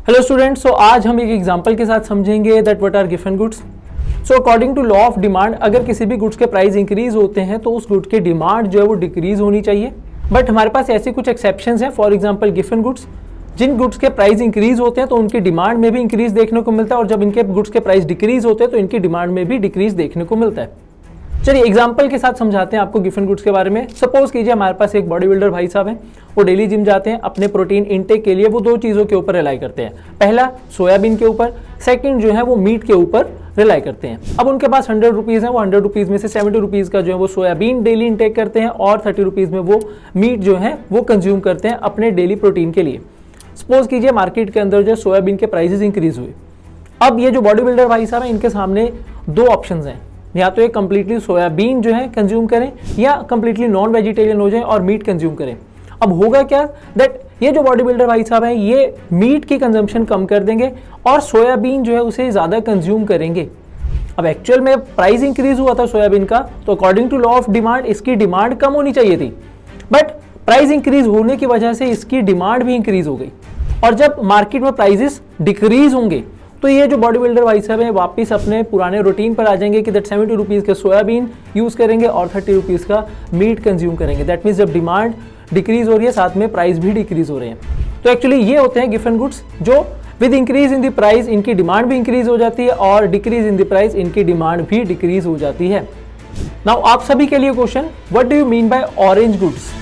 Hello students, सो आज हम एक एग्जांपल के साथ समझेंगे that what are given goods. So according to law of demand, अगर किसी भी गुड्स के प्राइस इंक्रीज होते हैं तो उस गुड की डिमांड जो है वो डिक्रीज होनी चाहिए। बट हमारे पास ऐसी कुछ एक्सेप्शंस हैं। फॉर एग्जांपल गिवन गुड्स, जिन गुड्स के प्राइस इंक्रीज होते हैं तो उनकी डिमांड में भी इंक्रीज देखने को मिलता है, और जब इनके गुड्स के प्राइस डिक्रीज होते हैं तो इनकी डिमांड में भी डिक्रीज देखने को मिलता है। चलिए एग्जांपल के साथ समझाते हैं आपको गिवन गुड्स के बारे में। सपोज कीजिए हमारे पास एक बॉडी बिल्डर भाई साहब हैं, वो डेली जिम जाते हैं। अपने प्रोटीन इनटेक के लिए वो दो चीज़ों के ऊपर रिलाई करते हैं, पहला सोयाबीन के ऊपर, सेकंड जो है वो मीट के ऊपर रिलाई करते हैं। अब उनके पास 100 रुपीज़ है, वो 100 रुपीज़ में से 70 रुपीज़ का जो है वो सोयाबीन डेली इनटेक करते हैं और 30 रुपीज़ में वो मीट जो है वो कंज्यूम करते हैं अपने डेली प्रोटीन के लिए। सपोज कीजिए मार्केट के अंदर जो सोयाबीन के प्राइसेस इंक्रीज हुए। अब ये जो बॉडी बिल्डर भाई साहब हैं, इनके सामने दो ऑप्शन हैं, या तो एक कंप्लीटली सोयाबीन जो है कंज्यूम करें या कंप्लीटली नॉन वेजिटेरियन हो जाए और मीट कंज्यूम करें। अब होगा क्या दैट ये जो बॉडी बिल्डर भाई साहब हैं ये मीट की कंजम्पशन कम कर देंगे और सोयाबीन जो है उसे ज़्यादा कंज्यूम करेंगे। अब एक्चुअल में प्राइस इंक्रीज हुआ था सोयाबीन का, तो according to law of demand इसकी डिमांड कम होनी चाहिए थी, बट प्राइस इंक्रीज होने की वजह से इसकी डिमांड भी इंक्रीज हो गई। और जब मार्केट में प्राइजेस डिक्रीज होंगे तो ये जो बॉडी बिल्डर भाई साहब हैं वापस अपने पुराने रूटीन पर आ जाएंगे कि दैट 70 रुपीज़ के सोयाबीन यूज़ करेंगे और 30 रुपीज़ का मीट कंज्यूम करेंगे। दैट मीन्स जब डिमांड डिक्रीज हो रही है साथ में प्राइस भी डिक्रीज हो रहे हैं। तो एक्चुअली ये होते हैं गिवन गुड्स, जो with increase in the price इनकी डिमांड भी इंक्रीज हो जाती है और डिक्रीज इन द प्राइस इनकी डिमांड भी डिक्रीज हो जाती है। नाउ आप सभी के लिए question, what do you mean by orange goods?